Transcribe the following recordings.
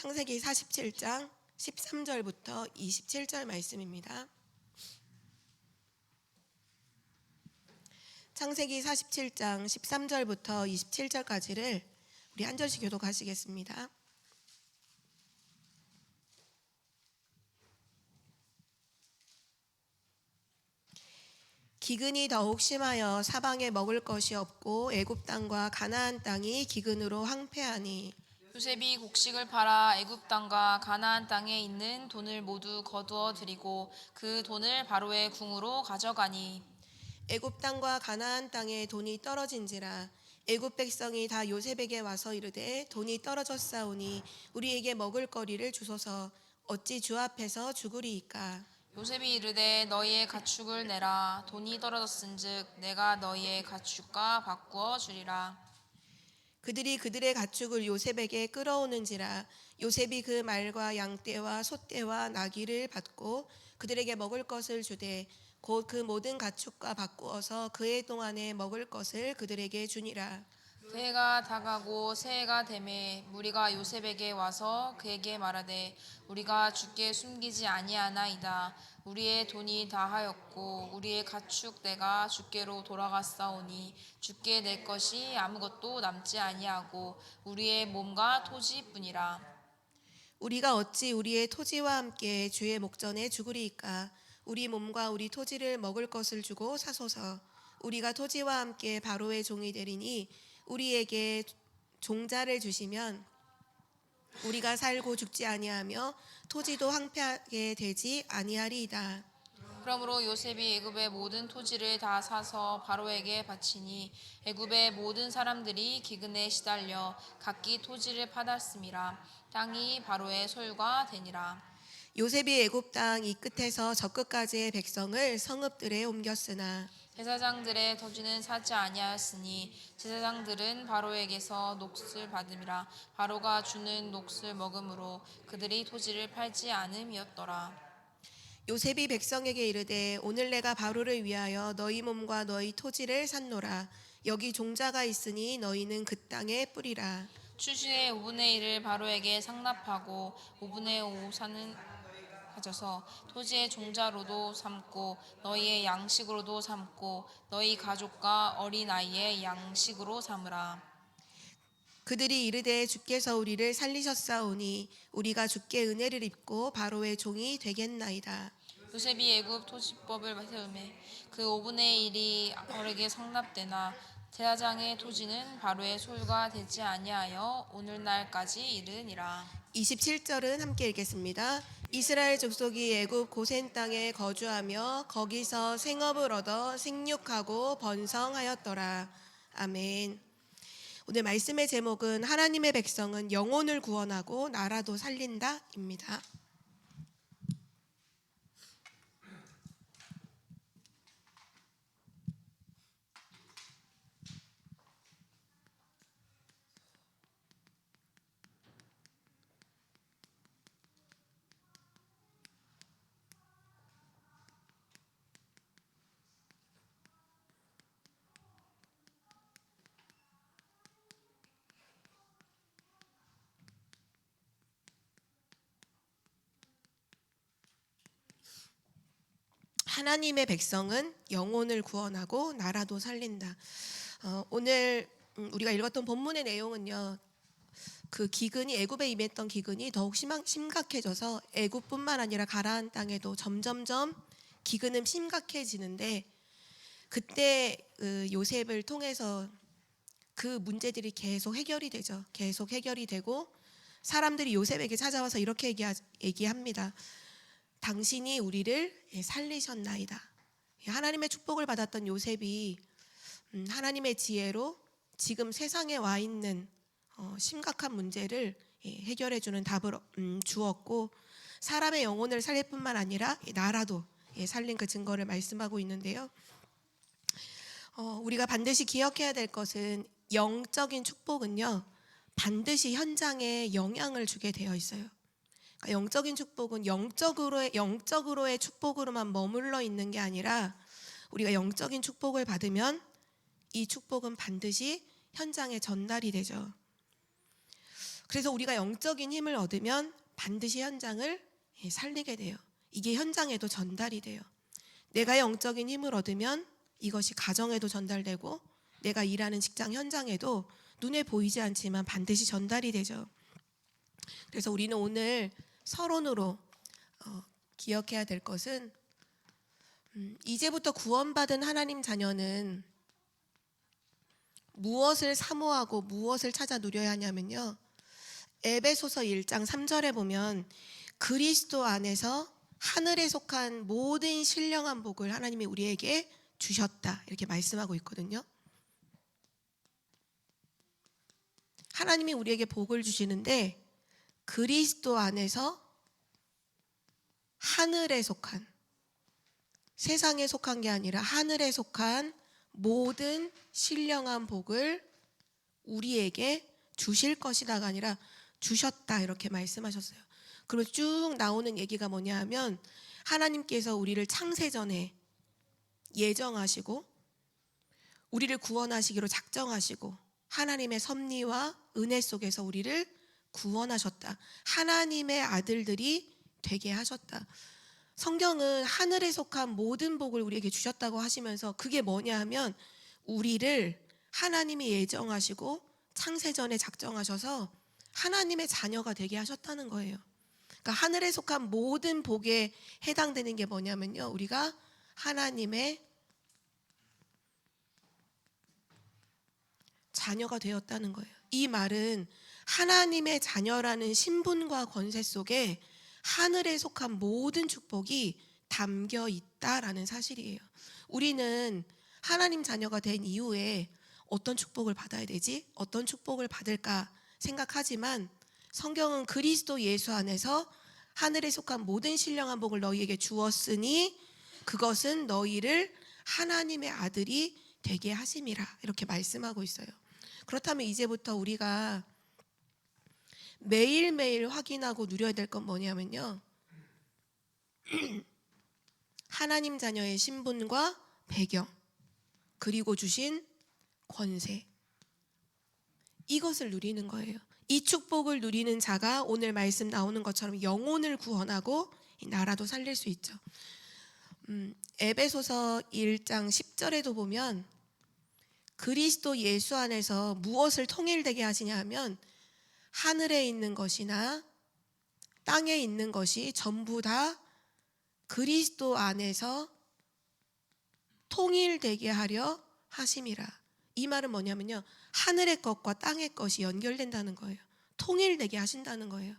창세기 47장 13절부터 27절 말씀입니다. 창세기 47장 13절부터 27절까지를 우리 한 절씩 교독하시겠습니다. 기근이 더욱 심하여 사방에 먹을 것이 없고 애굽 땅과 가나안 땅이 기근으로 황폐하니 요셉이 곡식을 팔아 애굽 땅과 가나안 땅에 있는 돈을 모두 거두어 들이고 그 돈을 바로의 궁으로 가져가니 애굽 땅과 가나안 땅에 돈이 떨어진지라 애굽 백성이 다 요셉에게 와서 이르되 돈이 떨어졌사오니 우리에게 먹을 거리를 주소서 어찌 주 앞에서 죽으리이까. 요셉이 이르되 너희의 가축을 내라. 돈이 떨어졌은즉 내가 너희의 가축과 바꾸어 주리라. 그들이 그들의 가축을 요셉에게 끌어오는지라 요셉이 그 말과 양떼와 소떼와 나귀를 받고 그들에게 먹을 것을 주되 곧 그 모든 가축과 바꾸어서 그해 동안에 먹을 것을 그들에게 주니라. 그해가 다가고 새해가 되매 무리가 요셉에게 와서 그에게 말하되 우리가 주께 숨기지 아니하나이다. 우리의 돈이 다하였고 우리의 가축 떼가 주께로 돌아갔사오니 주께 낼 것이 아무것도 남지 아니하고 우리의 몸과 토지뿐이라. 우리가 어찌 우리의 토지와 함께 주의 목전에 죽으리이까. 우리 몸과 우리 토지를 먹을 것을 주고 사소서. 우리가 토지와 함께 바로의 종이 되리니 우리에게 종자를 주시면 우리가 살고 죽지 아니하며 토지도 황폐하게 되지 아니하리이다. 그러므로 요셉이 애굽의 모든 토지를 다 사서 바로에게 바치니 애굽의 모든 사람들이 기근에 시달려 각기 토지를 팔았음이라. 땅이 바로의 소유가 되니라. 요셉이 애굽 땅 이 끝에서 저 끝까지의 백성을 성읍들에 옮겼으나 제사장들의 토지는 사지 아니하였으니 제사장들은 바로에게서 녹을 받음이라. 바로가 주는 녹을 먹음으로 그들이 토지를 팔지 않음이었더라. 요셉이 백성에게 이르되 오늘 내가 바로를 위하여 너희 몸과 너희 토지를 샀노라. 여기 종자가 있으니 너희는 그 땅에 뿌리라. 출신의 5분의 1을 바로에게 상납하고 5분의 5 사는 가져서 토지의 종자로도 삼고 너희의 양식으로도 삼고 너희 가족과 어린아이의 양식으로 삼으라. 그들이 이르되 주께서 우리를 살리셨사오니 우리가 주께 은혜를 입고 바로의 종이 되겠나이다. 요셉이 애굽 토지법을 세우매 그 5분의 1이 바로에게 상납되나 제사장의 토지는 바로의 소유가 되지 아니하여 오늘날까지 이르니라. 27절은 함께 읽겠습니다. 이스라엘 족속이 애굽 고센 땅에 거주하며 거기서 생업을 얻어 생육하고 번성하였더라. 아멘. 오늘 말씀의 제목은 하나님의 백성은 영혼을 구원하고 나라도 살린다입니다. 하나님의 백성은 영혼을 구원하고 나라도 살린다. 오늘 우리가 읽었던 본문의 내용은요. 그 기근이 애굽에 임했던 기근이 더욱 심각해져서 애굽뿐만 아니라 가나안 땅에도 점점점 기근은 심각해지는데 그때 요셉을 통해서 그 문제들이 계속 해결이 되죠. 계속 해결이 되고 사람들이 요셉에게 찾아와서 이렇게 얘기합니다. 당신이 우리를 살리셨나이다. 하나님의 축복을 받았던 요셉이 하나님의 지혜로 지금 세상에 와 있는 심각한 문제를 해결해주는 답을 주었고 사람의 영혼을 살릴 뿐만 아니라 나라도 살린 그 증거를 말씀하고 있는데요. 우리가 반드시 기억해야 될 것은 영적인 축복은요 반드시 현장에 영향을 주게 되어 있어요. 영적인 축복은 영적으로의 축복으로만 머물러 있는 게 아니라 우리가 영적인 축복을 받으면 이 축복은 반드시 현장에 전달이 되죠. 그래서 우리가 영적인 힘을 얻으면 반드시 현장을 살리게 돼요. 이게 현장에도 전달이 돼요. 내가 영적인 힘을 얻으면 이것이 가정에도 전달되고 내가 일하는 직장 현장에도 눈에 보이지 않지만 반드시 전달이 되죠. 그래서 우리는 오늘 서론으로 기억해야 될 것은 이제부터 구원받은 하나님 자녀는 무엇을 사모하고 무엇을 찾아 누려야 하냐면요. 에베소서 1장 3절에 보면 그리스도 안에서 하늘에 속한 모든 신령한 복을 하나님이 우리에게 주셨다 이렇게 말씀하고 있거든요. 하나님이 우리에게 복을 주시는데 그리스도 안에서 하늘에 속한, 세상에 속한 게 아니라 하늘에 속한 모든 신령한 복을 우리에게 주실 것이다가 아니라 주셨다 이렇게 말씀하셨어요. 그리고 쭉 나오는 얘기가 뭐냐 하면 하나님께서 우리를 창세전에 예정하시고 우리를 구원하시기로 작정하시고 하나님의 섭리와 은혜 속에서 우리를 구원하셨다. 하나님의 아들들이 되게 하셨다. 성경은 하늘에 속한 모든 복을 우리에게 주셨다고 하시면서 그게 뭐냐 하면 우리를 하나님이 예정하시고 창세전에 작정하셔서 하나님의 자녀가 되게 하셨다는 거예요. 그러니까 하늘에 속한 모든 복에 해당되는 게 뭐냐면요. 우리가 하나님의 자녀가 되었다는 거예요. 이 말은 하나님의 자녀라는 신분과 권세 속에 하늘에 속한 모든 축복이 담겨 있다라는 사실이에요. 우리는 하나님 자녀가 된 이후에 어떤 축복을 받아야 되지? 어떤 축복을 받을까 생각하지만 성경은 그리스도 예수 안에서 하늘에 속한 모든 신령한 복을 너희에게 주었으니 그것은 너희를 하나님의 아들이 되게 하심이라 이렇게 말씀하고 있어요. 그렇다면 이제부터 우리가 매일매일 확인하고 누려야 될 건 뭐냐면요. 하나님 자녀의 신분과 배경 그리고 주신 권세 이것을 누리는 거예요. 이 축복을 누리는 자가 오늘 말씀 나오는 것처럼 영혼을 구원하고 이 나라도 살릴 수 있죠. 에베소서 1장 10절에도 보면 그리스도 예수 안에서 무엇을 통일되게 하시냐 하면 하늘에 있는 것이나 땅에 있는 것이 전부 다 그리스도 안에서 통일되게 하려 하심이라. 이 말은 뭐냐면요. 하늘의 것과 땅의 것이 연결된다는 거예요. 통일되게 하신다는 거예요.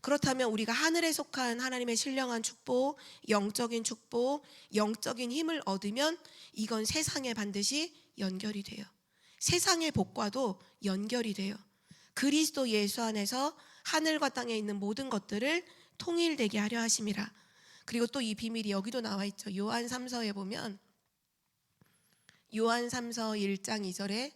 그렇다면 우리가 하늘에 속한 하나님의 신령한 축복, 영적인 축복, 영적인 힘을 얻으면 이건 세상에 반드시 연결이 돼요. 세상의 복과도 연결이 돼요. 그리스도 예수 안에서 하늘과 땅에 있는 모든 것들을 통일되게 하려 하심이라. 그리고 또 이 비밀이 여기도 나와 있죠. 요한 3서에 보면 요한 3서 1장 2절에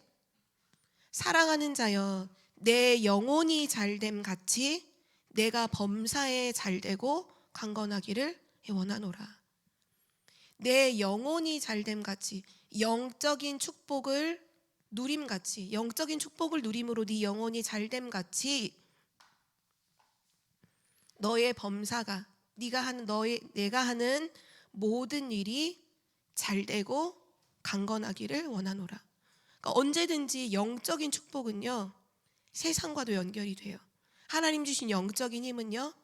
사랑하는 자여 내 영혼이 잘됨 같이 내가 범사에 잘되고 강건하기를 원하노라. 내 영혼이 잘됨 같이 영적인 축복을 누림같이 영적인 축복을 누림으로 네 영혼이 잘됨 같이 너의 범사가 내가 하는 모든 일이 잘되고 강건하기를 원하노라. 그러니까 언제든지 영적인 축복은요 세상과도 연결이 돼요. 하나님 주신 영적인 힘은요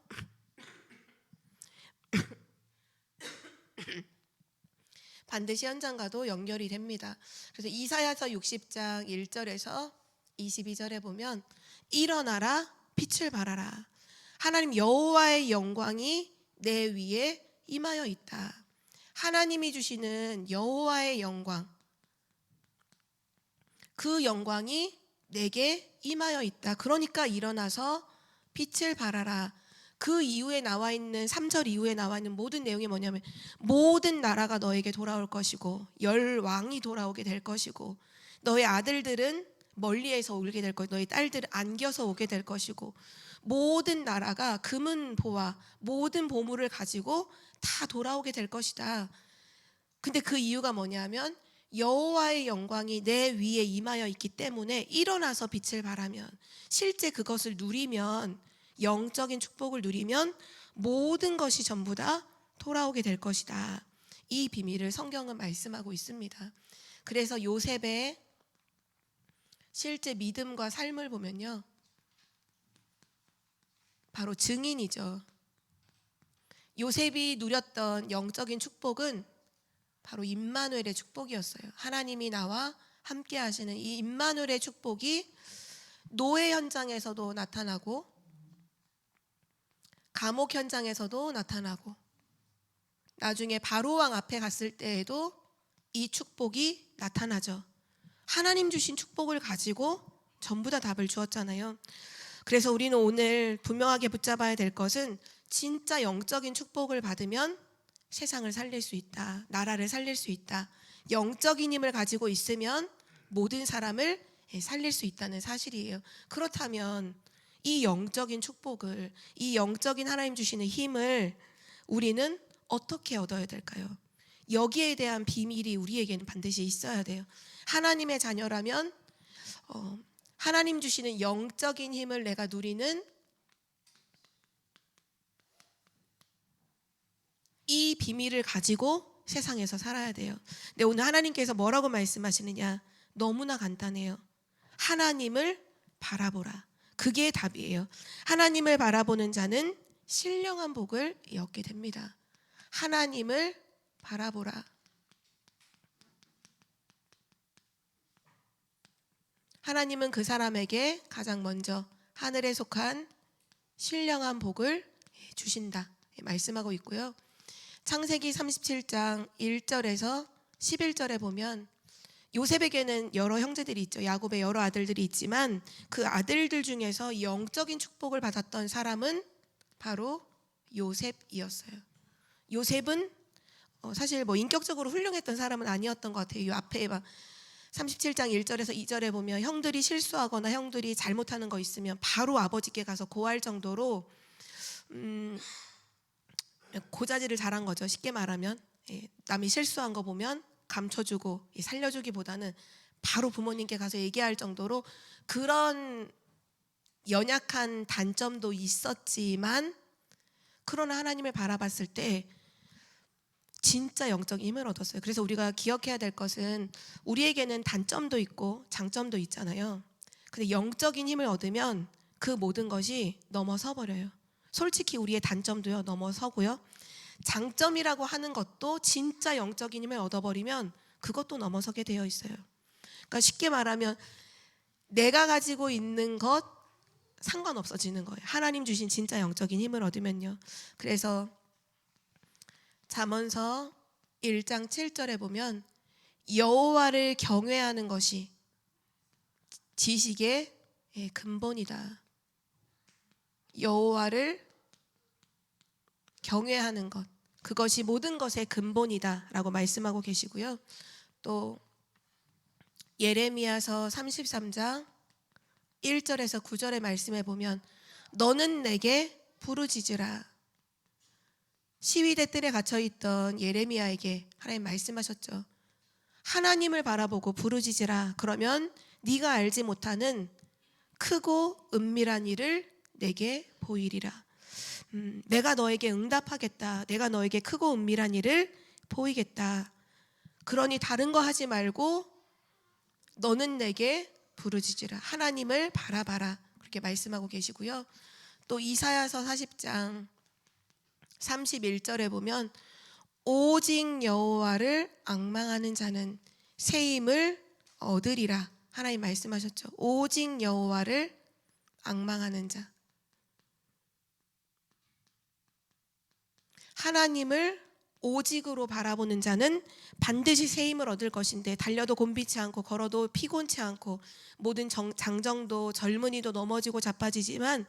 반드시 현장과도 연결이 됩니다. 그래서 이사야서 60장 1절에서 22절에 보면 일어나라 빛을 발하라 하나님 여호와의 영광이 내 위에 임하여 있다. 하나님이 주시는 여호와의 영광 그 영광이 내게 임하여 있다. 그러니까 일어나서 빛을 발하라. 그 이후에 나와 있는 3절 이후에 나와 있는 모든 내용이 뭐냐면 모든 나라가 너에게 돌아올 것이고 열왕이 돌아오게 될 것이고 너의 아들들은 멀리에서 오게 될 것이고 너의 딸들은 안겨서 오게 될 것이고 모든 나라가 금은보화 모든 보물을 가지고 다 돌아오게 될 것이다. 근데 그 이유가 뭐냐면 여호와의 영광이 내 위에 임하여 있기 때문에 일어나서 빛을 발하면, 실제 그것을 누리면, 영적인 축복을 누리면 모든 것이 전부 다 돌아오게 될 것이다. 이 비밀을 성경은 말씀하고 있습니다. 그래서 요셉의 실제 믿음과 삶을 보면요, 바로 증인이죠. 요셉이 누렸던 영적인 축복은 바로 임마누엘의 축복이었어요. 하나님이 나와 함께 하시는 이 임마누엘의 축복이 노예 현장에서도 나타나고 감옥 현장에서도 나타나고 나중에 바로왕 앞에 갔을 때에도 이 축복이 나타나죠. 하나님 주신 축복을 가지고 전부 다 답을 주었잖아요. 그래서 우리는 오늘 분명하게 붙잡아야 될 것은, 진짜 영적인 축복을 받으면 세상을 살릴 수 있다. 나라를 살릴 수 있다. 영적인 힘을 가지고 있으면 모든 사람을 살릴 수 있다는 사실이에요. 그렇다면 이 영적인 축복을, 이 영적인 하나님 주시는 힘을 우리는 어떻게 얻어야 될까요? 여기에 대한 비밀이 우리에게는 반드시 있어야 돼요. 하나님의 자녀라면 하나님 주시는 영적인 힘을 내가 누리는 이 비밀을 가지고 세상에서 살아야 돼요. 근데 오늘 하나님께서 뭐라고 말씀하시느냐? 너무나 간단해요. 하나님을 바라보라. 그게 답이에요. 하나님을 바라보는 자는 신령한 복을 얻게 됩니다. 하나님을 바라보라. 하나님은 그 사람에게 가장 먼저 하늘에 속한 신령한 복을 주신다 말씀하고 있고요. 창세기 37장 1절에서 11절에 보면 요셉에게는 여러 형제들이 있죠. 야곱의 여러 아들들이 있지만 그 아들들 중에서 영적인 축복을 받았던 사람은 바로 요셉이었어요. 요셉은 사실 인격적으로 훌륭했던 사람은 아니었던 것 같아요. 이 앞에 37장 1절에서 2절에 보면 형들이 실수하거나 형들이 잘못하는 거 있으면 바로 아버지께 가서 고할 정도로 고자질을 잘한 거죠. 쉽게 말하면 남이 실수한 거 보면 감춰주고 살려주기보다는 바로 부모님께 가서 얘기할 정도로 그런 연약한 단점도 있었지만, 그러나 하나님을 바라봤을 때 진짜 영적인 힘을 얻었어요. 그래서 우리가 기억해야 될 것은, 우리에게는 단점도 있고 장점도 있잖아요. 근데 영적인 힘을 얻으면 그 모든 것이 넘어서 버려요. 솔직히 우리의 단점도요, 넘어서고요. 장점이라고 하는 것도 진짜 영적인 힘을 얻어버리면 그것도 넘어서게 되어 있어요. 그러니까 쉽게 말하면 내가 가지고 있는 것 상관없어지는 거예요. 하나님 주신 진짜 영적인 힘을 얻으면요. 그래서 잠언서 1장 7절에 보면 여호와를 경외하는 것이 지식의 근본이다. 여호와를 경외하는 것, 그것이 모든 것의 근본이다 라고 말씀하고 계시고요. 또 예레미야서 33장 1절에서 9절의 말씀에 보면 너는 내게 부르짖으라. 시위대 뜰에 갇혀있던 예레미야에게 하나님 말씀하셨죠. 하나님을 바라보고 부르짖으라. 그러면 네가 알지 못하는 크고 은밀한 일을 내게 보이리라. 내가 너에게 응답하겠다. 내가 너에게 크고 은밀한 일을 보이겠다. 그러니 다른 거 하지 말고 너는 내게 부르짖으라. 하나님을 바라봐라. 그렇게 말씀하고 계시고요. 또 이사야서 40장 31절에 보면 오직 여호와를 앙망하는 자는 새 힘을 얻으리라. 하나님 말씀하셨죠. 오직 여호와를 앙망하는 자. 하나님을 오직으로 바라보는 자는 반드시 새 힘을 얻을 것인데, 달려도 곤비치 않고 걸어도 피곤치 않고 모든 장정도 젊은이도 넘어지고 자빠지지만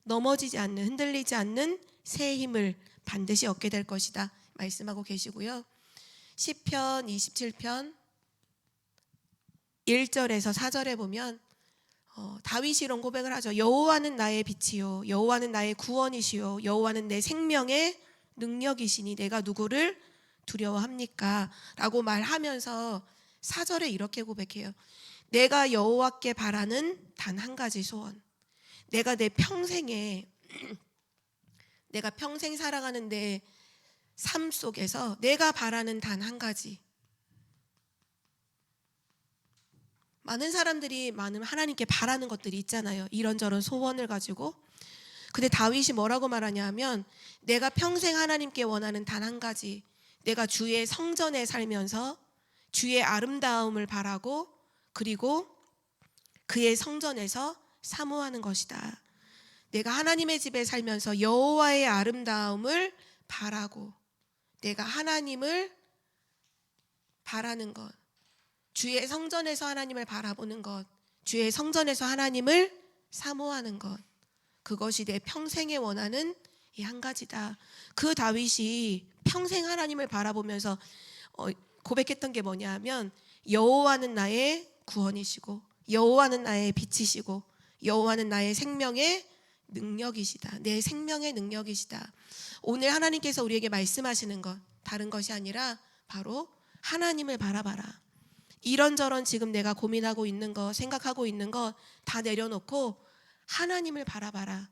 넘어지지 않는, 흔들리지 않는 새 힘을 반드시 얻게 될 것이다 말씀하고 계시고요. 시편 27편 1절에서 4절에 보면 다윗이 이런 고백을 하죠. 여호와는 나의 빛이요 여호와는 나의 구원이시요 여호와는 내 생명의 능력이시니 내가 누구를 두려워합니까? 라고 말하면서 4절에 이렇게 고백해요. 내가 여호와께 바라는 단 한 가지 소원. 내가 내가 평생 살아가는 내 삶 속에서 내가 바라는 단 한 가지. 많은 사람들이 하나님께 바라는 것들이 있잖아요. 이런저런 소원을 가지고. 근데 다윗이 뭐라고 말하냐면 내가 평생 하나님께 원하는 단 한 가지. 내가 주의 성전에 살면서 주의 아름다움을 바라고 그리고 그의 성전에서 사모하는 것이다. 내가 하나님의 집에 살면서 여호와의 아름다움을 바라고 내가 하나님을 바라는 것, 주의 성전에서 하나님을 바라보는 것, 주의 성전에서 하나님을 사모하는 것, 그것이 내 평생에 원하는 이 한 가지다. 그 다윗이 평생 하나님을 바라보면서 고백했던 게 뭐냐면 여호와는 나의 구원이시고 여호와는 나의 빛이시고 여호와는 나의 생명의 능력이시다. 내 생명의 능력이시다. 오늘 하나님께서 우리에게 말씀하시는 것 다른 것이 아니라 바로 하나님을 바라봐라. 이런저런 지금 내가 고민하고 있는 거 생각하고 있는 거 다 내려놓고 하나님을 바라봐라.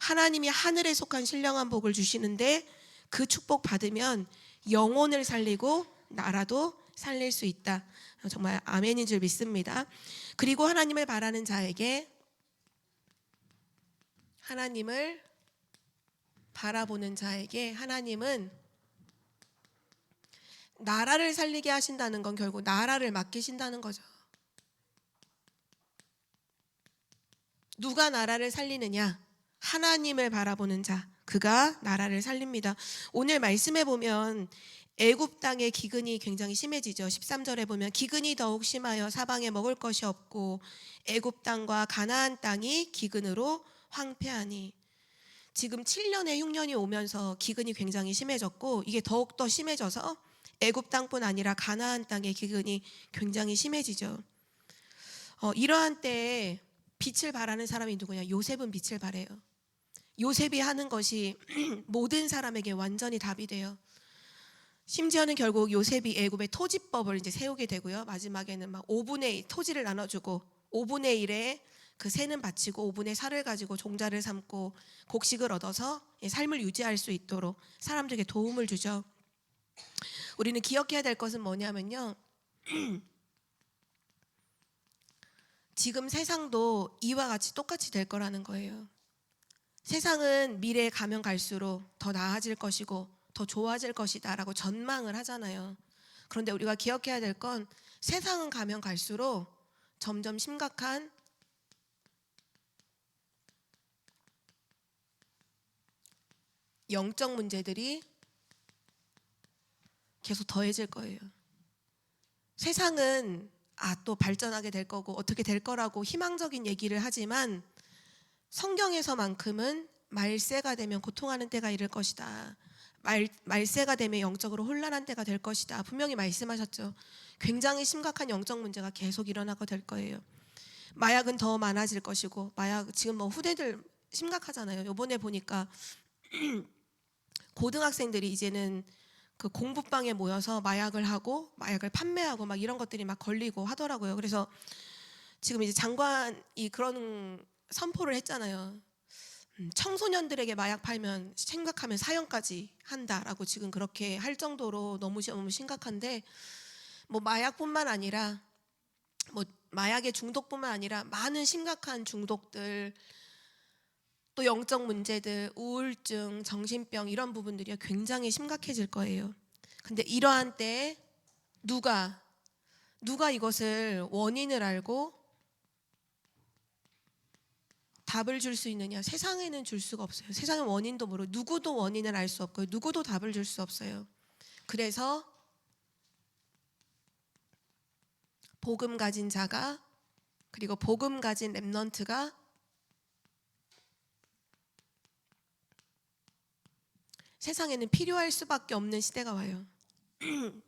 하나님이 하늘에 속한 신령한 복을 주시는데 그 축복 받으면 영혼을 살리고 나라도 살릴 수 있다. 정말 아멘인 줄 믿습니다. 그리고 하나님을 바라는 자에게 하나님을 바라보는 자에게 하나님은 나라를 살리게 하신다는 건 결국 나라를 맡기신다는 거죠. 누가 나라를 살리느냐? 하나님을 바라보는 자, 그가 나라를 살립니다. 오늘 말씀에 보면 애굽 땅의 기근이 굉장히 심해지죠. 13절에 보면 기근이 더욱 심하여 사방에 먹을 것이 없고 애굽 땅과 가나안 땅이 기근으로 황폐하니. 지금 7년에 흉년이 오면서 기근이 굉장히 심해졌고 이게 더욱더 심해져서 애굽 땅뿐 아니라 가나안 땅의 기근이 굉장히 심해지죠. 이러한 때에 빛을 발하는 사람이 누구냐? 요셉은 빛을 발해요. 요셉이 하는 것이 모든 사람에게 완전히 답이 돼요. 심지어는 결국 요셉이 애굽의 토지법을 이제 세우게 되고요. 마지막에는 막 5분의 1 토지를 나눠주고 5분의 1에 그 세는 바치고 5분의 4를 가지고 종자를 삼고 곡식을 얻어서 삶을 유지할 수 있도록 사람들에게 도움을 주죠. 우리는 기억해야 될 것은 뭐냐면요. 지금 세상도 이와 같이 똑같이 될 거라는 거예요. 세상은 미래에 가면 갈수록 더 나아질 것이고 더 좋아질 것이다 라고 전망을 하잖아요. 그런데 우리가 기억해야 될 건 세상은 가면 갈수록 점점 심각한 영적 문제들이 계속 더해질 거예요. 세상은 또 발전하게 될 거고 어떻게 될 거라고 희망적인 얘기를 하지만 성경에서만큼은 말세가 되면 고통하는 때가 이를 것이다. 말세가 되면 영적으로 혼란한 때가 될 것이다. 분명히 말씀하셨죠. 굉장히 심각한 영적 문제가 계속 일어나게 될 거예요. 마약은 더 많아질 것이고 마약 지금 뭐 후대들 심각하잖아요. 이번에 보니까 고등학생들이 이제는 그 공부방에 모여서 마약을 하고 마약을 판매하고 막 이런 것들이 막 걸리고 하더라고요. 그래서 지금 이제 장관이 그런 선포를 했잖아요. 청소년들에게 마약 팔면 생각하면 사형까지 한다라고 지금 그렇게 할 정도로 너무 심각한데 뭐 마약뿐만 아니라 뭐 마약의 중독뿐만 아니라 많은 심각한 중독들 또 영적 문제들, 우울증, 정신병 이런 부분들이 굉장히 심각해질 거예요. 근데 이러한 때에 누가 이것을 원인을 알고 답을 줄 수 있느냐? 세상에는 줄 수가 없어요. 세상은 원인도 모르고 누구도 원인을 알 수 없고 누구도 답을 줄 수 없어요. 그래서 복음 가진 자가 그리고 복음 가진 렘넌트가 세상에는 필요할 수밖에 없는 시대가 와요.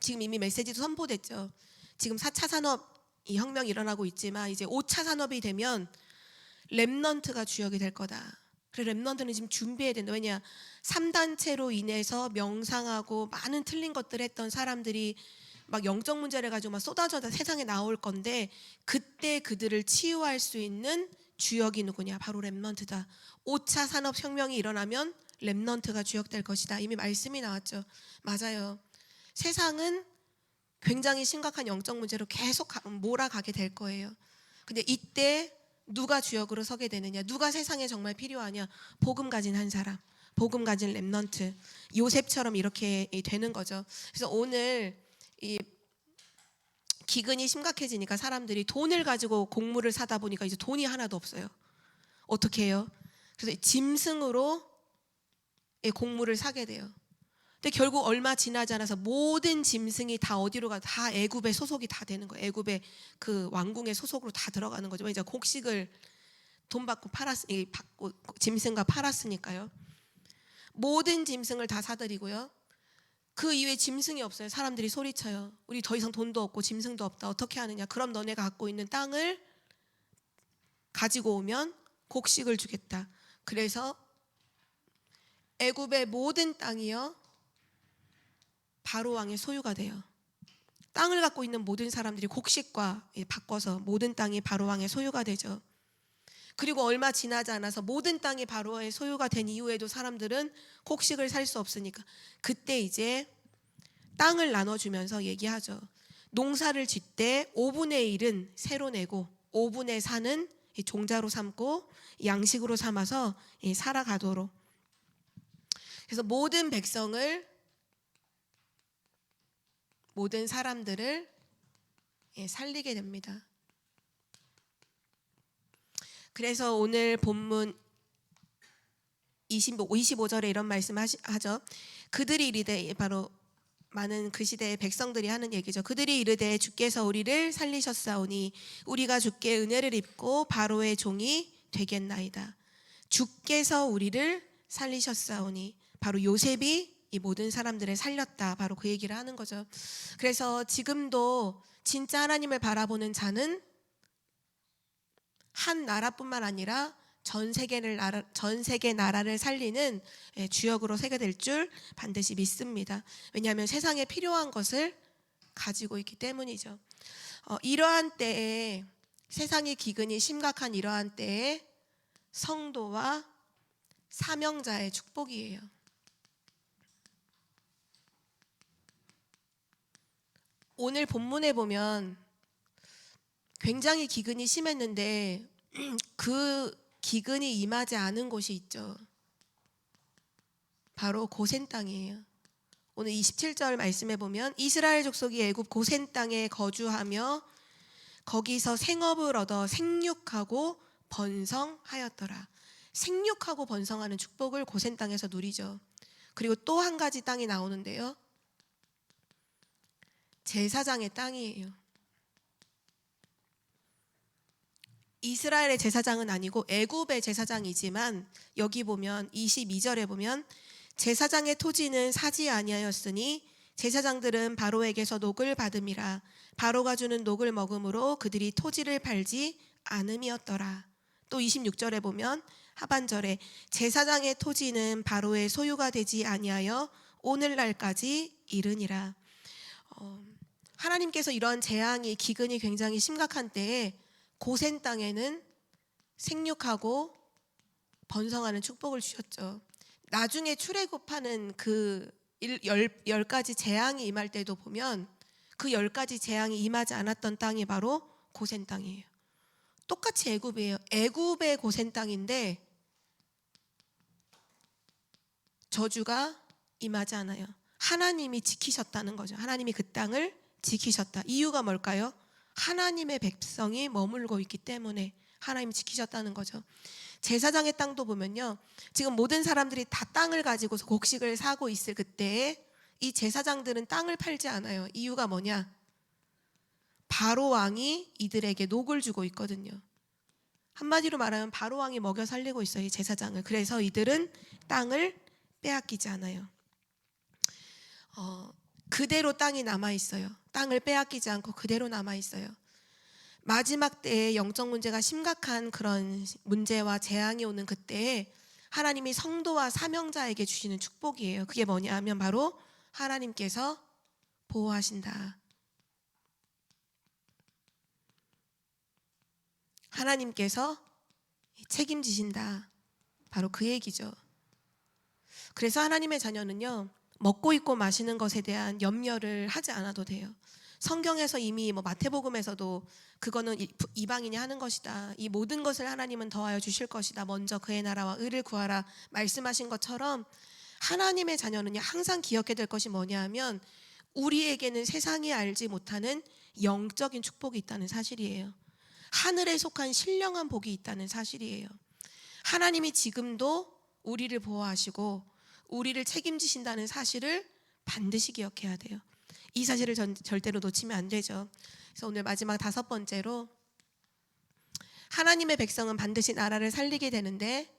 지금 이미 메시지도 선포됐죠. 지금 4차 산업 이 혁명이 일어나고 있지만 이제 5차 산업이 되면 렘넌트가 주역이 될 거다. 그래서 렘넌트는 지금 준비해야 된다. 왜냐 3단체로 인해서 명상하고 많은 틀린 것들을 했던 사람들이 막 영적 문제를 가지고 막 쏟아져 세상에 나올 건데 그때 그들을 치유할 수 있는 주역이 누구냐? 바로 렘넌트다. 5차 산업혁명이 일어나면 렘넌트가 주역될 것이다. 이미 말씀이 나왔죠. 맞아요. 세상은 굉장히 심각한 영적 문제로 계속 몰아가게 될 거예요. 근데 이때 누가 주역으로 서게 되느냐? 누가 세상에 정말 필요하냐? 복음 가진 한 사람, 복음 가진 렘넌트, 요셉처럼 이렇게 되는 거죠. 그래서 오늘 이 기근이 심각해지니까 사람들이 돈을 가지고 곡물을 사다 보니까 이제 돈이 하나도 없어요. 어떻게 해요? 그래서 짐승으로 곡물을 사게 돼요. 근데 결국 얼마 지나지 않아서 모든 짐승이 다 어디로 가? 다 애굽의 소속이 다 되는 거예요. 애굽의 그 왕궁의 소속으로 다 들어가는 거죠. 이제 곡식을 돈 받고 받고 짐승과 팔았으니까요. 모든 짐승을 다 사들이고요. 그 이후에 짐승이 없어요. 사람들이 소리쳐요. 우리 더 이상 돈도 없고 짐승도 없다. 어떻게 하느냐? 그럼 너네가 갖고 있는 땅을 가지고 오면 곡식을 주겠다. 그래서 애굽의 모든 땅이요 바로 왕의 소유가 돼요. 땅을 갖고 있는 모든 사람들이 곡식과 바꿔서 모든 땅이 바로 왕의 소유가 되죠. 그리고 얼마 지나지 않아서 모든 땅이 바로의 소유가 된 이후에도 사람들은 곡식을 살 수 없으니까 그때 이제 땅을 나눠주면서 얘기하죠. 농사를 짓때 5분의 1은 새로 내고 5분의 4는 종자로 삼고 양식으로 삼아서 살아가도록. 그래서 모든 백성을, 모든 사람들을 살리게 됩니다. 그래서 오늘 본문 25절에 이런 말씀하죠. 그들이 이르되, 바로 많은 그 시대의 백성들이 하는 얘기죠. 그들이 이르되 주께서 우리를 살리셨사오니 우리가 주께 은혜를 입고 바로의 종이 되겠나이다. 주께서 우리를 살리셨사오니 바로 요셉이 이 모든 사람들을 살렸다. 바로 그 얘기를 하는 거죠. 그래서 지금도 진짜 하나님을 바라보는 자는 한 나라뿐만 아니라 전 세계 나라를 살리는 주역으로 세게 될 줄 반드시 믿습니다. 왜냐하면 세상에 필요한 것을 가지고 있기 때문이죠. 이러한 때에, 세상의 기근이 심각한 이러한 때에 성도와 사명자의 축복이에요. 오늘 본문에 보면 굉장히 기근이 심했는데 그 기근이 임하지 않은 곳이 있죠. 바로 고센 땅이에요. 오늘 27절 말씀에 보면 이스라엘 족속이 애굽 고센 땅에 거주하며 거기서 생업을 얻어 생육하고 번성하였더라. 생육하고 번성하는 축복을 고센 땅에서 누리죠. 그리고 또 한 가지 땅이 나오는데요. 제사장의 땅이에요. 이스라엘의 제사장은 아니고 애굽의 제사장이지만 여기 보면 22절에 보면 제사장의 토지는 사지 아니하였으니 제사장들은 바로에게서 녹을 받음이라. 바로가 주는 녹을 먹음으로 그들이 토지를 팔지 않음이었더라. 또 26절에 보면 하반절에 제사장의 토지는 바로의 소유가 되지 아니하여 오늘날까지 이르니라. 하나님께서 이러한 재앙이, 기근이 굉장히 심각한 때에 고센 땅에는 생육하고 번성하는 축복을 주셨죠. 나중에 출애굽하는 그 10가지 재앙이 임할 때도 보면 그 10가지 재앙이 임하지 않았던 땅이 바로 고센 땅이에요. 똑같이 애굽이에요. 애굽의 고센 땅인데 저주가 임하지 않아요. 하나님이 지키셨다는 거죠. 하나님이 그 땅을 지키셨다. 이유가 뭘까요? 하나님의 백성이 머물고 있기 때문에 하나님이 지키셨다는 거죠. 제사장의 땅도 보면요, 지금 모든 사람들이 다 땅을 가지고서 곡식을 사고 있을 그때에 이 제사장들은 땅을 팔지 않아요. 이유가 뭐냐? 바로 왕이 이들에게 녹을 주고 있거든요. 한마디로 말하면 바로 왕이 먹여 살리고 있어요, 이 제사장을. 그래서 이들은 땅을 빼앗기지 않아요. 그대로 땅이 남아있어요. 땅을 빼앗기지 않고 그대로 남아있어요. 마지막 때에 영적 문제가 심각한 그런 문제와 재앙이 오는 그때에 하나님이 성도와 사명자에게 주시는 축복이에요. 그게 뭐냐 하면 바로 하나님께서 보호하신다. 하나님께서 책임지신다. 바로 그 얘기죠. 그래서 하나님의 자녀는요, 먹고 입고 마시는 것에 대한 염려를 하지 않아도 돼요. 성경에서 이미 마태복음에서도 그거는 이방인이 하는 것이다. 이 모든 것을 하나님은 더하여 주실 것이다. 먼저 그의 나라와 의를 구하라 말씀하신 것처럼 하나님의 자녀는요, 항상 기억해야 될 것이 뭐냐 하면 우리에게는 세상이 알지 못하는 영적인 축복이 있다는 사실이에요. 하늘에 속한 신령한 복이 있다는 사실이에요. 하나님이 지금도 우리를 보호하시고 우리를 책임지신다는 사실을 반드시 기억해야 돼요. 이 사실을 절대로 놓치면 안 되죠. 그래서 오늘 마지막 5번째로, 하나님의 백성은 반드시 나라를 살리게 되는데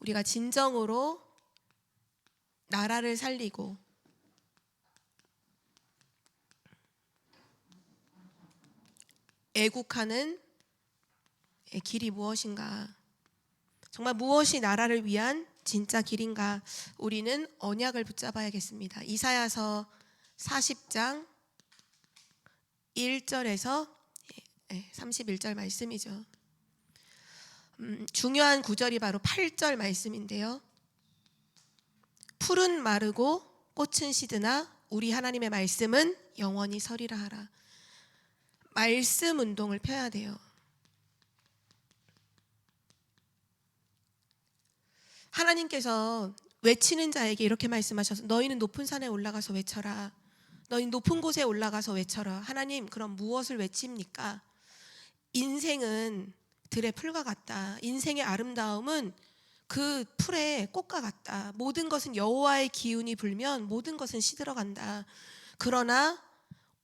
우리가 진정으로 나라를 살리고 애국하는 길이 무엇인가? 정말 무엇이 나라를 위한 진짜 길인가? 우리는 언약을 붙잡아야겠습니다. 이사야서 40장 1절에서 31절 말씀이죠. 중요한 구절이 바로 8절 말씀인데요. 풀은 마르고 꽃은 시드나 우리 하나님의 말씀은 영원히 서리라 하라. 말씀 운동을 펴야 돼요. 하나님께서 외치는 자에게 이렇게 말씀하셔서 너희는 높은 산에 올라가서 외쳐라. 너희는 높은 곳에 올라가서 외쳐라. 하나님, 그럼 무엇을 외칩니까? 인생은 들의 풀과 같다. 인생의 아름다움은 그 풀의 꽃과 같다. 모든 것은 여호와의 기운이 불면 모든 것은 시들어간다. 그러나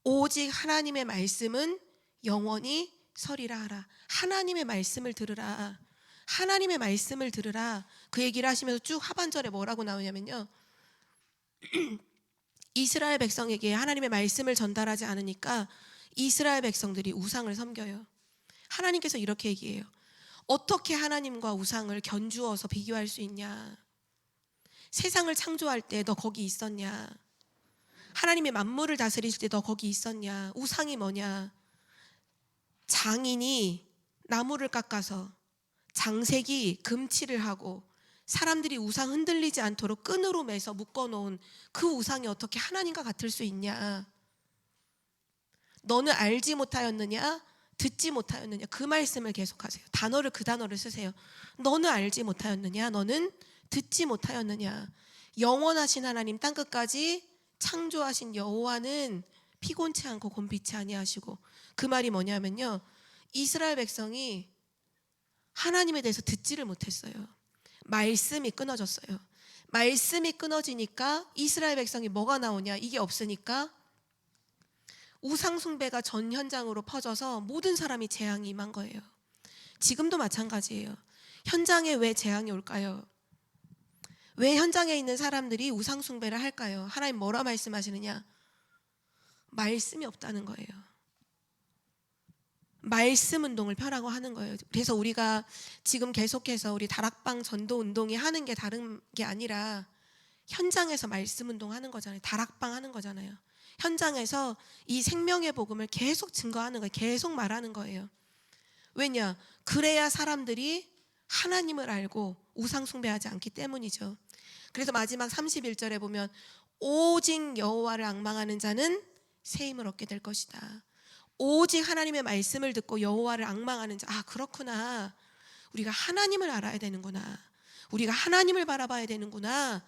오직 하나님의 말씀은 영원히 서리라 하라. 하나님의 말씀을 들으라. 하나님의 말씀을 들으라. 그 얘기를 하시면서 쭉 하반절에 뭐라고 나오냐면요, 이스라엘 백성에게 하나님의 말씀을 전달하지 않으니까 이스라엘 백성들이 우상을 섬겨요. 하나님께서 이렇게 얘기해요. 어떻게 하나님과 우상을 견주어서 비교할 수 있냐? 세상을 창조할 때 너 거기 있었냐? 하나님의 만물을 다스리실 때 너 거기 있었냐? 우상이 뭐냐? 장인이 나무를 깎아서 장색이 금칠을 하고 사람들이 우상 흔들리지 않도록 끈으로 매서 묶어놓은 그 우상이 어떻게 하나님과 같을 수 있냐? 너는 알지 못하였느냐? 듣지 못하였느냐? 그 말씀을 계속하세요. 그 단어를 쓰세요. 너는 알지 못하였느냐? 너는 듣지 못하였느냐? 영원하신 하나님, 땅끝까지 창조하신 여호와는 피곤치 않고 곤비치 아니하시고, 그 말이 뭐냐면요, 이스라엘 백성이 하나님에 대해서 듣지를 못했어요. 말씀이 끊어졌어요. 말씀이 끊어지니까 이스라엘 백성이 뭐가 나오냐? 이게 없으니까 우상 숭배가 전 현장으로 퍼져서 모든 사람이 재앙이 임한 거예요. 지금도 마찬가지예요. 현장에 왜 재앙이 올까요? 왜 현장에 있는 사람들이 우상 숭배를 할까요? 하나님 뭐라 말씀하시느냐? 말씀이 없다는 거예요. 말씀 운동을 펴라고 하는 거예요. 그래서 우리가 지금 계속해서 우리 다락방 전도 운동이 하는 게 다른 게 아니라 현장에서 말씀 운동하는 거잖아요. 다락방 하는 거잖아요. 현장에서 이 생명의 복음을 계속 증거하는 거예요. 계속 말하는 거예요. 왜냐? 그래야 사람들이 하나님을 알고 우상 숭배하지 않기 때문이죠. 그래서 마지막 31절에 보면 오직 여호와를 앙망하는 자는 새 힘을 얻게 될 것이다. 오직 하나님의 말씀을 듣고 여호와를 앙망하는 자. 아, 그렇구나. 우리가 하나님을 알아야 되는구나. 우리가 하나님을 바라봐야 되는구나.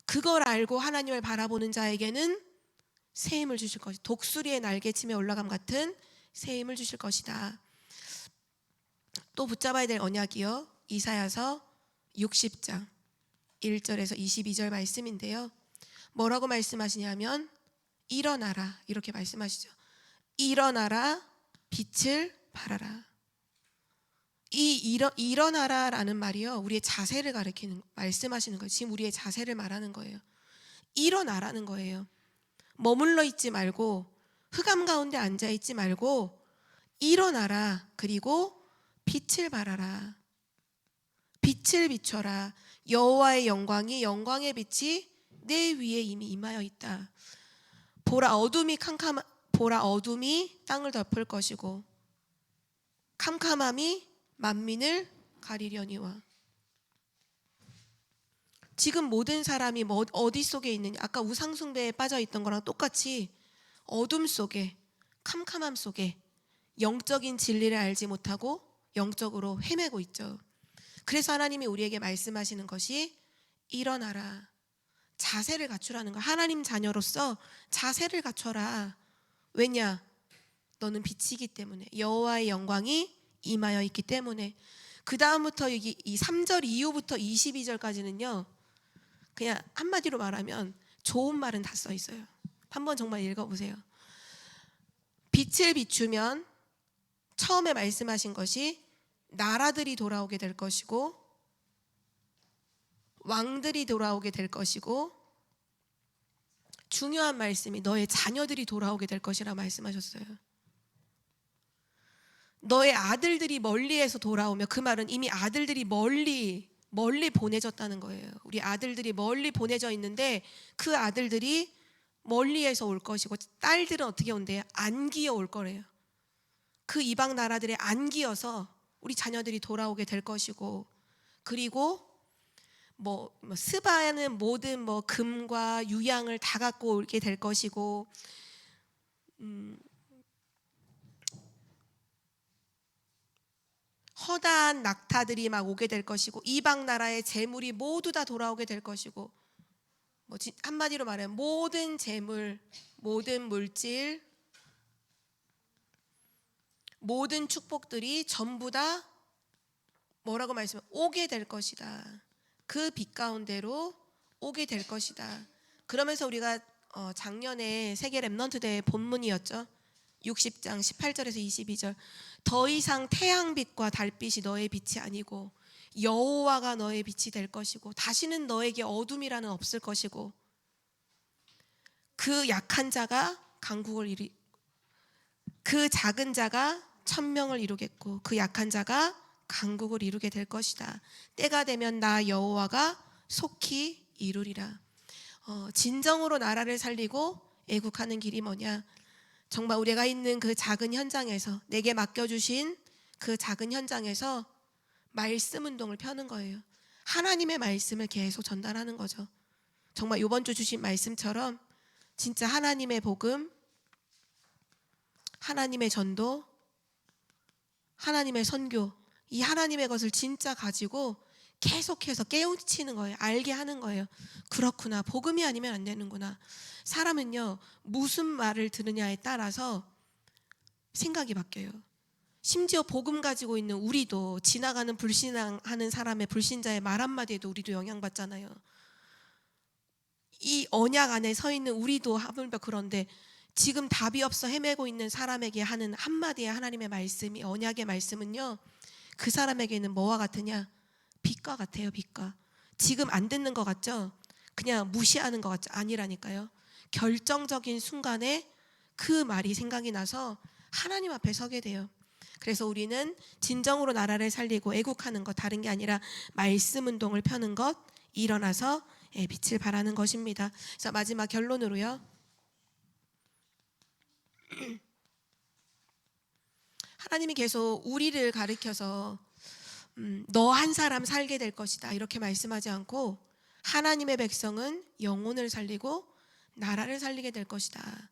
그걸 알고 하나님을 바라보는 자에게는 새 힘을 주실 것이다. 독수리의 날개침에 올라감 같은 새 힘을 주실 것이다. 또 붙잡아야 될 언약이요, 이사야서 60장 1절에서 22절 말씀인데요. 뭐라고 말씀하시냐면 일어나라, 이렇게 말씀하시죠. 일어나라, 빛을 발하라. 이 일어나라라는 말이요, 우리의 자세를 가리키는, 말씀하시는 거예요. 지금 우리의 자세를 말하는 거예요. 일어나라는 거예요. 머물러 있지 말고, 흑암 가운데 앉아 있지 말고 일어나라. 그리고 빛을 발하라. 빛을 비춰라. 여호와의 영광의 빛이 내 위에 이미 임하여 있다. 보라, 어둠이 땅을 덮을 것이고 캄캄함이 만민을 가리려니와. 지금 모든 사람이 어디 속에 있느냐, 아까 우상숭배에 빠져 있던 거랑 똑같이 어둠 속에, 캄캄함 속에 영적인 진리를 알지 못하고 영적으로 헤매고 있죠. 그래서 하나님이 우리에게 말씀하시는 것이 일어나라, 자세를 갖추라는 거야. 하나님 자녀로서 자세를 갖춰라. 왜냐? 너는 빛이기 때문에, 여호와의 영광이 임하여 있기 때문에. 그 다음부터 이 3절 이후부터 22절까지는요 그냥 한마디로 말하면 좋은 말은 다 써 있어요. 한번 정말 읽어보세요. 빛을 비추면 처음에 말씀하신 것이 나라들이 돌아오게 될 것이고 왕들이 돌아오게 될 것이고, 중요한 말씀이 너의 자녀들이 돌아오게 될 것이라 말씀하셨어요. 너의 아들들이 멀리에서 돌아오며, 그 말은 이미 아들들이 멀리 보내졌다는 거예요. 우리 아들들이 멀리 보내져 있는데 그 아들들이 멀리에서 올 것이고, 딸들은 어떻게 온대요? 안기어 올 거래요. 그 이방 나라들의 안기어서 우리 자녀들이 돌아오게 될 것이고, 그리고 스바는 모든 금과 유양을 다 갖고 오게 될 것이고, 허다한 낙타들이 막 오게 될 것이고, 이방 나라의 재물이 모두 다 돌아오게 될 것이고, 한마디로 말하면 모든 재물, 모든 물질, 모든 축복들이 전부 다 뭐라고 말씀하면 오게 될 것이다. 그 빛 가운데로 오게 될 것이다. 그러면서 우리가 작년에 세계 렘넌트 대회 본문이었죠. 60장 18절에서 22절. 더 이상 태양빛과 달빛이 너의 빛이 아니고 여호와가 너의 빛이 될 것이고, 다시는 너에게 어둠이라는 없을 것이고, 그 약한 자가 강국을 그 작은 자가 천명을 이루겠고 그 약한 자가 강국을 이루게 될 것이다. 때가 되면 나 여호와가 속히 이루리라. 진정으로 나라를 살리고 애국하는 길이 뭐냐? 정말 우리가 있는 그 작은 현장에서, 내게 맡겨주신 그 작은 현장에서 말씀 운동을 펴는 거예요. 하나님의 말씀을 계속 전달하는 거죠. 정말 이번 주 주신 말씀처럼 진짜 하나님의 복음, 하나님의 전도, 하나님의 선교, 이 하나님의 것을 진짜 가지고 계속해서 깨우치는 거예요. 알게 하는 거예요. 그렇구나, 복음이 아니면 안 되는구나. 사람은요 무슨 말을 들으냐에 따라서 생각이 바뀌어요. 심지어 복음 가지고 있는 우리도 지나가는 불신하는 사람의, 불신자의 말 한마디에도 우리도 영향받잖아요. 이 언약 안에 서 있는 우리도 하물며 그런데, 지금 답이 없어 헤매고 있는 사람에게 하는 한마디의 하나님의 말씀이, 언약의 말씀은요 그 사람에게는 뭐와 같으냐? 빛과 같아요. 빛과. 지금 안 듣는 것 같죠? 그냥 무시하는 것 같죠? 아니라니까요. 결정적인 순간에 그 말이 생각이 나서 하나님 앞에 서게 돼요. 그래서 우리는 진정으로 나라를 살리고 애국하는 것, 다른 게 아니라 말씀 운동을 펴는 것, 일어나서 빛을 발하는 것입니다. 그래서 마지막 결론으로요, 하나님이 계속 우리를 가리켜서 너 한 사람 살게 될 것이다 이렇게 말씀하지 않고, 하나님의 백성은 영혼을 살리고 나라를 살리게 될 것이다,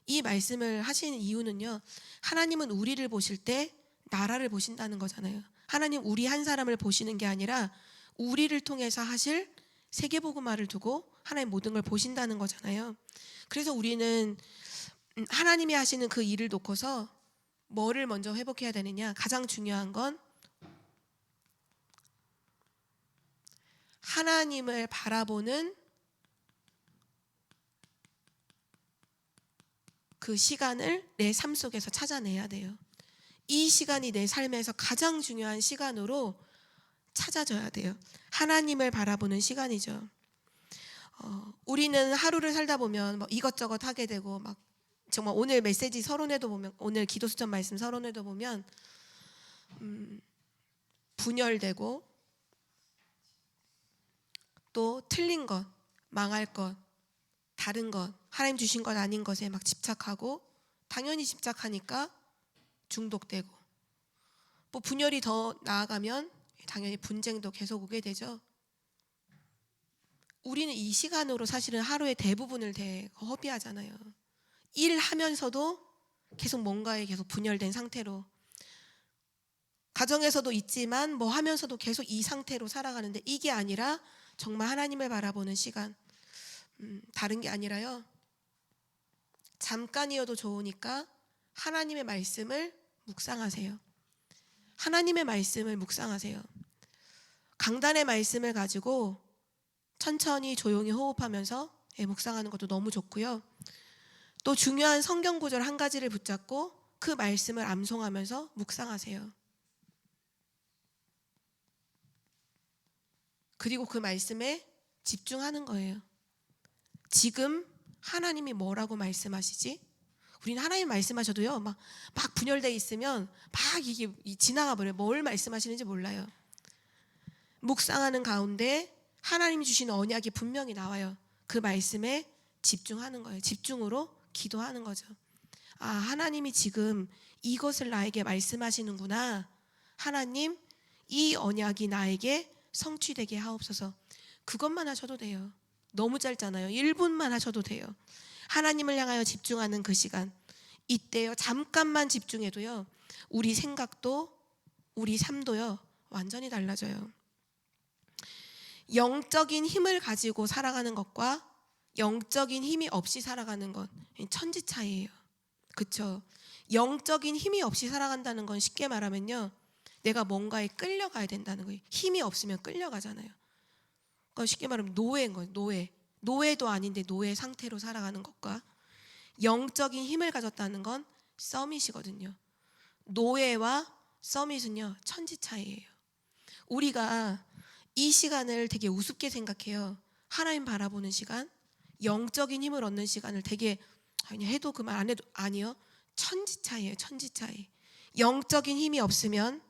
이 말씀을 하시는 이유는요, 하나님은 우리를 보실 때 나라를 보신다는 거잖아요. 하나님 우리 한 사람을 보시는 게 아니라 우리를 통해서 하실 세계복음화를 두고 하나님 모든 걸 보신다는 거잖아요. 그래서 우리는 하나님이 하시는 그 일을 놓고서 뭐를 먼저 회복해야 되느냐? 가장 중요한 건 하나님을 바라보는 그 시간을 내 삶 속에서 찾아내야 돼요. 이 시간이 내 삶에서 가장 중요한 시간으로 찾아져야 돼요. 하나님을 바라보는 시간이죠. 우리는 하루를 살다 보면 이것저것 하게 되고, 막 정말 오늘 메시지 서론에도 보면, 오늘 기도 수천 말씀 서론에도 보면 분열되고, 또 틀린 것, 망할 것, 다른 것, 하나님 주신 것 아닌 것에 막 집착하고, 당연히 집착하니까 중독되고, 뭐 분열이 더 나아가면 당연히 분쟁도 계속 오게 되죠. 우리는 이 시간으로 사실은 하루의 대부분을 허비하잖아요. 일하면서도 계속 뭔가에 계속 분열된 상태로, 가정에서도 있지만 뭐 하면서도 계속 이 상태로 살아가는데, 이게 아니라 정말 하나님을 바라보는 시간, 다른 게 아니라요, 잠깐이어도 좋으니까 하나님의 말씀을 묵상하세요. 하나님의 말씀을 묵상하세요. 강단의 말씀을 가지고 천천히 조용히 호흡하면서 묵상하는 것도 너무 좋고요. 또 중요한 성경 구절 한 가지를 붙잡고 그 말씀을 암송하면서 묵상하세요. 그리고 그 말씀에 집중하는 거예요. 지금 하나님이 뭐라고 말씀하시지? 우리는 하나님 말씀하셔도요, 막 분열돼 있으면 막 이게 지나가 버려요. 뭘 말씀하시는지 몰라요. 묵상하는 가운데 하나님이 주신 언약이 분명히 나와요. 그 말씀에 집중하는 거예요. 집중으로 기도하는 거죠. 아, 하나님이 지금 이것을 나에게 말씀하시는구나. 하나님, 이 언약이 나에게 성취되게 하옵소서. 그것만 하셔도 돼요. 너무 짧잖아요. 1분만 하셔도 돼요. 하나님을 향하여 집중하는 그 시간, 이때요, 잠깐만 집중해도요, 우리 생각도 우리 삶도요, 완전히 달라져요. 영적인 힘을 가지고 살아가는 것과 영적인 힘이 없이 살아가는 것, 천지 차이예요. 그렇죠? 영적인 힘이 없이 살아간다는 건 쉽게 말하면요, 내가 뭔가에 끌려가야 된다는 거예요. 힘이 없으면 끌려가잖아요. 그러니까 쉽게 말하면 노예인 거예요. 노예도 아닌데 노예 상태로 살아가는 것과 영적인 힘을 가졌다는 건 서밋이거든요. 노예와 서밋은요, 천지 차이예요. 우리가 이 시간을 되게 우습게 생각해요. 하나님 바라보는 시간, 영적인 힘을 얻는 시간을 되게 아니 해도 그만 안 해도, 아니요. 천지 차이예요. 천지 차이. 영적인 힘이 없으면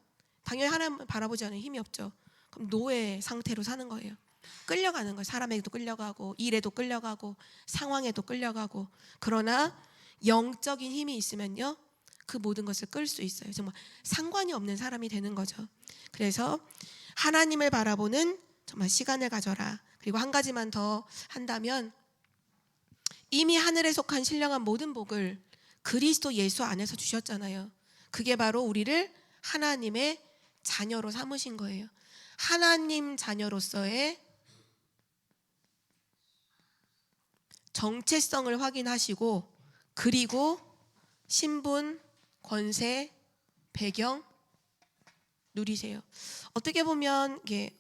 당연히 하나님 바라보지 않으면 힘이 없죠. 그럼 노예 상태로 사는 거예요. 끌려가는 거예요. 사람에게도 끌려가고 일에도 끌려가고 상황에도 끌려가고. 그러나 영적인 힘이 있으면요, 그 모든 것을 끌 수 있어요. 정말 상관이 없는 사람이 되는 거죠. 그래서 하나님을 바라보는 정말 시간을 가져라. 그리고 한 가지만 더 한다면, 이미 하늘에 속한 신령한 모든 복을 그리스도 예수 안에서 주셨잖아요. 그게 바로 우리를 하나님의 자녀로 삼으신 거예요. 하나님 자녀로서의 정체성을 확인하시고, 그리고 신분, 권세, 배경 누리세요. 어떻게 보면 이게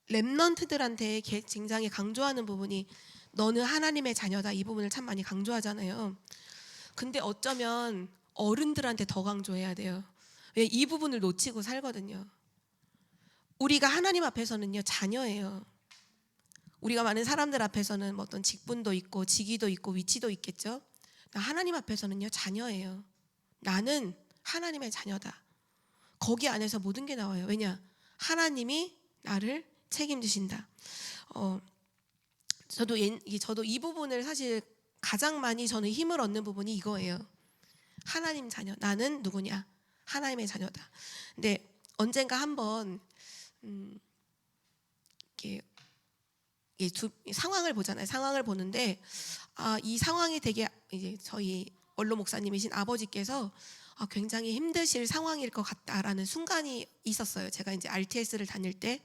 렘넌트들한테 굉장히 강조하는 부분이 너는 하나님의 자녀다, 이 부분을 참 많이 강조하잖아요. 근데 어쩌면 어른들한테 더 강조해야 돼요. 왜? 이 부분을 놓치고 살거든요. 우리가 하나님 앞에서는요, 자녀예요. 우리가 많은 사람들 앞에서는 뭐 어떤 직분도 있고 직위도 있고 위치도 있겠죠. 하나님 앞에서는요, 자녀예요. 나는 하나님의 자녀다. 거기 안에서 모든 게 나와요. 왜냐? 하나님이 나를 책임지신다. 저도 이 부분을 사실 가장 많이 저는 힘을 얻는 부분이 이거예요. 하나님 자녀. 나는 누구냐? 하나님의 자녀다. 근데 언젠가 한번 상황을 보잖아요. 상황을 보는데 이 상황이 되게 이제 저희 원로 목사님이신 아버지께서 굉장히 힘드실 상황일 것 같다라는 순간이 있었어요. 제가 이제 RTS를 다닐 때.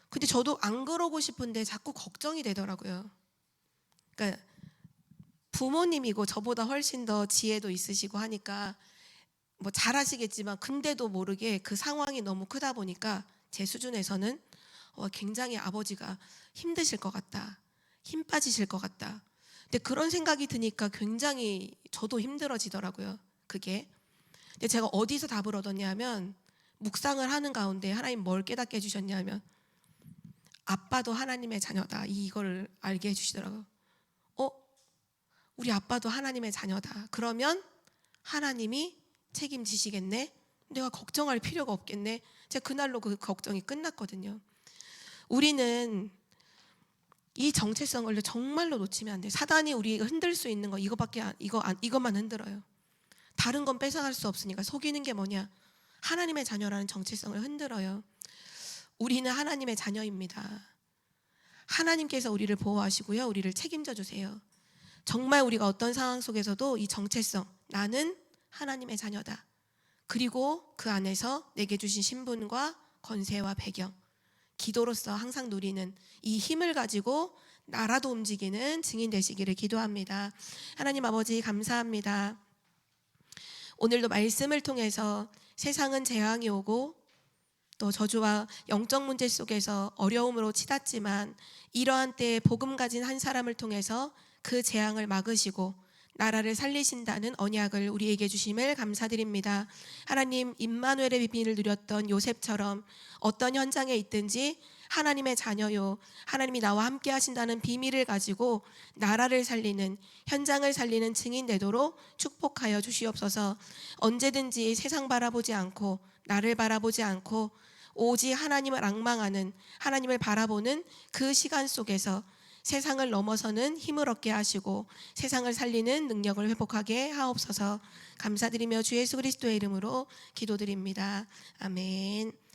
근데 저도 안 그러고 싶은데 자꾸 걱정이 되더라고요. 그러니까 부모님이고 저보다 훨씬 더 지혜도 있으시고 하니까 뭐 잘하시겠지만, 근데도 모르게 그 상황이 너무 크다 보니까 제 수준에서는 굉장히 아버지가 힘드실 것 같다, 힘 빠지실 것 같다. 근데 그런 생각이 드니까 굉장히 저도 힘들어지더라고요. 그게. 근데 제가 어디서 답을 얻었냐면, 묵상을 하는 가운데 하나님 뭘 깨닫게 해주셨냐면, 아빠도 하나님의 자녀다, 이걸 알게 해주시더라고요. 우리 아빠도 하나님의 자녀다. 그러면 하나님이 책임지시겠네. 내가 걱정할 필요가 없겠네. 제가 그날로 그 걱정이 끝났거든요. 우리는 이 정체성을 정말로 놓치면 안 돼. 사단이 우리가 흔들 수 있는 거 이것만 흔들어요. 다른 건 뺏어갈 수 없으니까. 속이는 게 뭐냐? 하나님의 자녀라는 정체성을 흔들어요. 우리는 하나님의 자녀입니다. 하나님께서 우리를 보호하시고요, 우리를 책임져 주세요. 정말 우리가 어떤 상황 속에서도 이 정체성, 나는 하나님의 자녀다, 그리고 그 안에서 내게 주신 신분과 권세와 배경, 기도로서 항상 누리는 이 힘을 가지고 나라도 움직이는 증인 되시기를 기도합니다. 하나님 아버지, 감사합니다. 오늘도 말씀을 통해서 세상은 재앙이 오고 또 저주와 영적 문제 속에서 어려움으로 치닫지만, 이러한 때에 복음 가진 한 사람을 통해서 그 재앙을 막으시고 나라를 살리신다는 언약을 우리에게 주심을 감사드립니다. 하나님, 임마누엘의 비밀을 누렸던 요셉처럼 어떤 현장에 있든지 하나님의 자녀요, 하나님이 나와 함께 하신다는 비밀을 가지고 나라를 살리는, 현장을 살리는 증인 되도록 축복하여 주시옵소서. 언제든지 세상 바라보지 않고 나를 바라보지 않고 오직 하나님을 앙망하는, 하나님을 바라보는 그 시간 속에서 세상을 넘어서는 힘을 얻게 하시고 세상을 살리는 능력을 회복하게 하옵소서. 감사드리며 주 예수 그리스도의 이름으로 기도드립니다. 아멘.